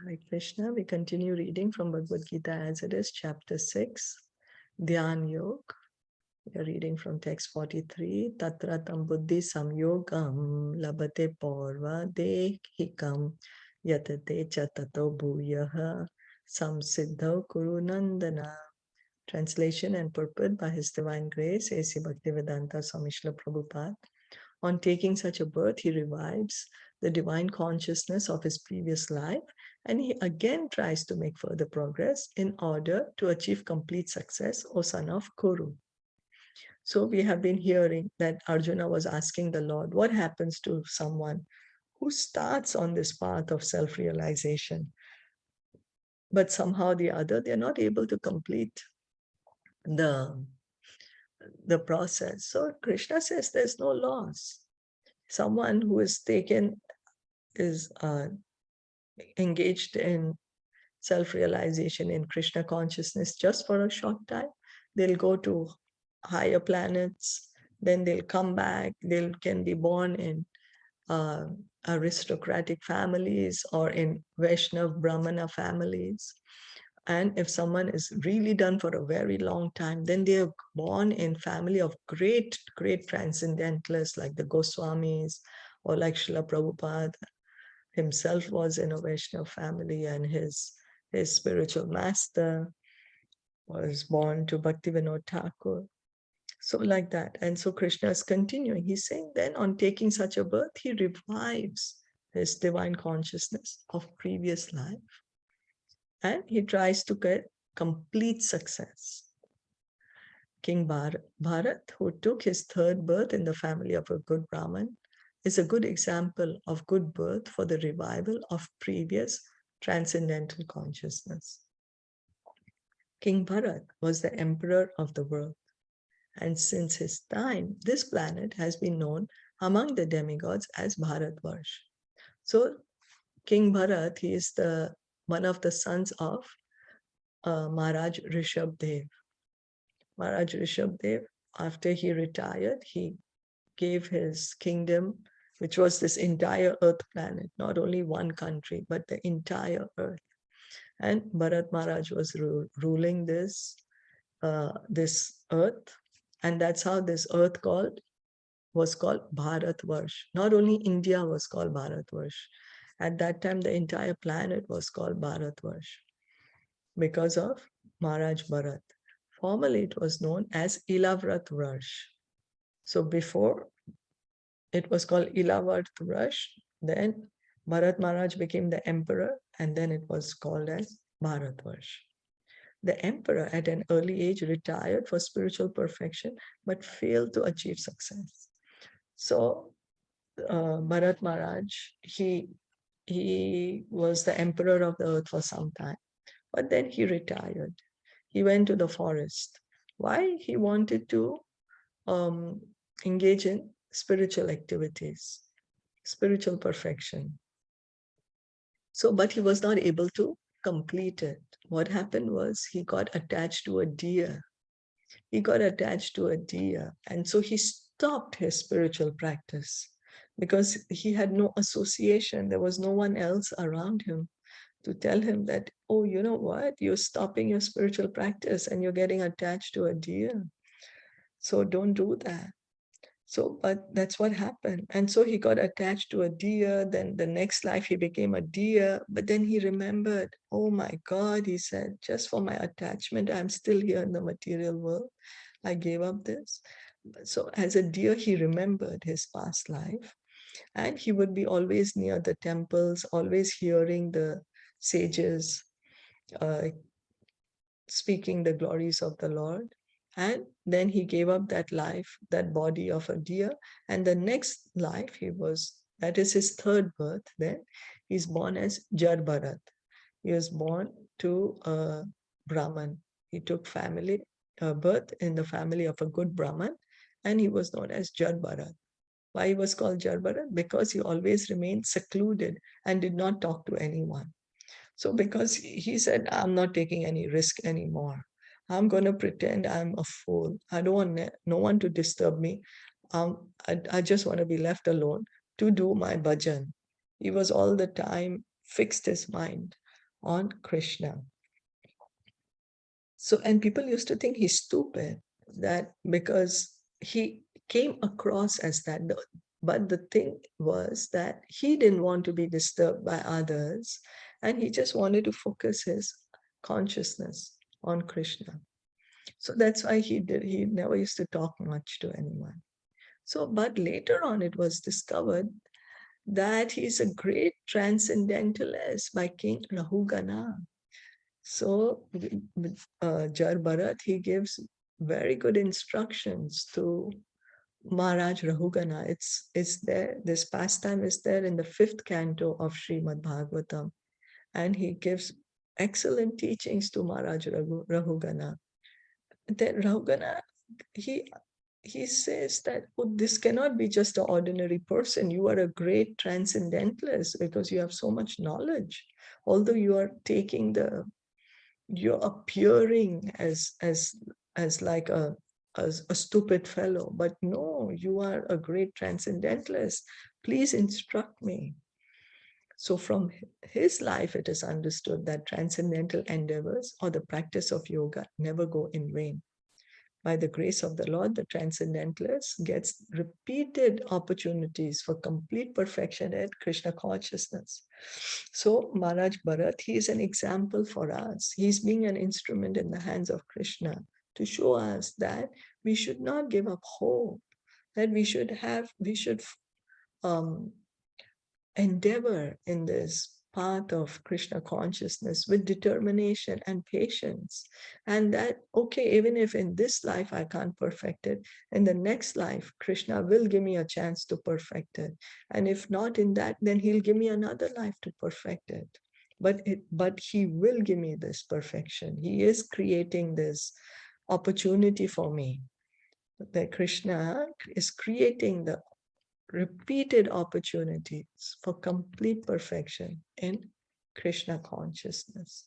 Hare Krishna. We continue reading from Bhagavad Gita as it is, chapter 6, Dhyan Yoga. We are reading from text 43. Tatra tam buddhi samyogam labate porva dehikam yatate cha tato bhuyaha samsiddho kuru nandana. Translation and purport by His Divine Grace, A.C. Bhaktivedanta Swami Srila Prabhupada. On taking such a birth, he revives the divine consciousness of his previous life, and he again tries to make further progress in order to achieve complete success, O son of Kuru. So we have been hearing that Arjuna was asking the Lord, what happens to someone who starts on this path of self-realization, but somehow or the other, they're not able to complete the process. So Krishna says there's no loss. Someone who is engaged in self-realization in Krishna consciousness just for a short time, they'll go to higher planets, then they'll come back, they can be born in aristocratic families or in Vaishnav Brahmana families. And if someone is really done for a very long time, then they are born in family of great transcendentalists like the Goswamis or like Srila Prabhupada himself was in a Vaishnav family, and his spiritual master was born to Bhaktivinoda Thakur. So like that. And so Krishna is continuing. He's saying then on taking such a birth, he revives his divine consciousness of previous life. And he tries to get complete success. King Bharat, who took his third birth in the family of a good Brahmin, is a good example of good birth for the revival of previous transcendental consciousness. King Bharat was the emperor of the world, and since his time, this planet has been known among the demigods as Bharatvarsh. So King Bharat, he is one of the sons of Maharaj Rishabdev. Maharaj Rishabdev, after he retired, he gave his kingdom, which was this entire earth planet, not only one country, but the entire earth. And Bharat Maharaj was ruling this earth. And that's how this earth was called Bharatvarsh. Not only India was called Bharatvarsh. At that time, the entire planet was called Bharatvarsh because of Maharaj Bharat. Formerly, it was known as Ilavratvarsh. So before it was called Ilavratvarsh, then Bharat Maharaj became the emperor, and then it was called as Bharatvarsh. The emperor at an early age retired for spiritual perfection, but failed to achieve success. So Bharat Maharaj, he was the emperor of the earth for some time, but then he retired. He went to the forest. Why? He wanted to engage in spiritual activities, spiritual perfection. So, but he was not able to complete it. What happened was he got attached to a deer. He got attached to a deer. And so he stopped his spiritual practice because he had no association. There was no one else around him to tell him that, oh, you know what? You're stopping your spiritual practice and you're getting attached to a deer. So don't do that. So, but that's what happened. And so he got attached to a deer. Then the next life he became a deer. But then he remembered, oh my God, he said, just for my attachment, I'm still here in the material world. I gave up this. So as a deer, he remembered his past life. And he would be always near the temples, always hearing the sages speaking the glories of the Lord. And then he gave up that life, that body of a deer. And the next life that is his third birth, then he's born as Jar Bharat. He was born to a Brahman. He took birth in the family of a good Brahman, and he was known as Jar Bharat. Why he was called Jar Bharat? Because he always remained secluded and did not talk to anyone. So because he said, I'm not taking any risk anymore. I'm going to pretend I'm a fool. I don't want no one to disturb me. I just want to be left alone to do my bhajan. He was all the time fixed his mind on Krishna. So, and people used to think he's stupid, that because he came across as that. But the thing was that he didn't want to be disturbed by others, and he just wanted to focus his consciousness on Krishna. So that's why he never used to talk much to anyone. So, but later on, it was discovered that he's a great transcendentalist by King Rahugana. So, Jar Bharat, he gives very good instructions to Maharaj Rahugana. It's there, this pastime is there in the 5th canto of Srimad Bhagavatam. And he gives excellent teachings to Maharaj Rahugana. Then Rahugana, he says that, oh, this cannot be just an ordinary person. You are a great transcendentalist because you have so much knowledge. Although you are you're appearing as like a stupid fellow, but no, you are a great transcendentalist. Please instruct me. So from his life, it is understood that transcendental endeavors or the practice of yoga never go in vain. By the grace of the Lord, the transcendentalist gets repeated opportunities for complete perfection at Krishna consciousness. So Maharaj Bharat, he is an example for us. He's being an instrument in the hands of Krishna to show us that we should not give up hope, that we should um, endeavor in this path of Krishna consciousness with determination and patience. And that, okay, even if in this life I can't perfect it, in the next life, Krishna will give me a chance to perfect it. And if not in that, then he'll give me another life to perfect it. But he will give me this perfection. He is creating this opportunity for me. That Krishna is creating the repeated opportunities for complete perfection in Krishna consciousness.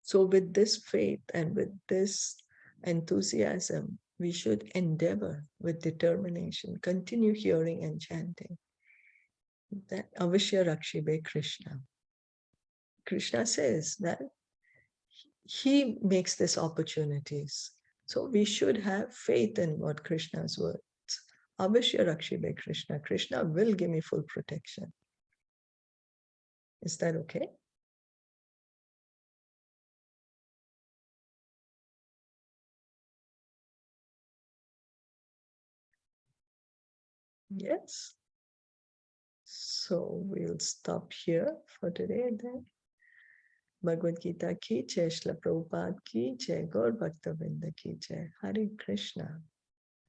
So with this faith and with this enthusiasm, we should endeavor with determination, continue hearing and chanting that Avashya Rakshibe Krishna. Krishna says that he makes these opportunities. So we should have faith in what Krishna's words. Avashya Rakshibe Krishna. Krishna will give me full protection. Is that okay? Yes. So we'll stop here for today then. Bhagavad Gita ki jai, Shila Prabhupada ki jai, Gaur Bhakta Vrinda ki jai. Hare Krishna.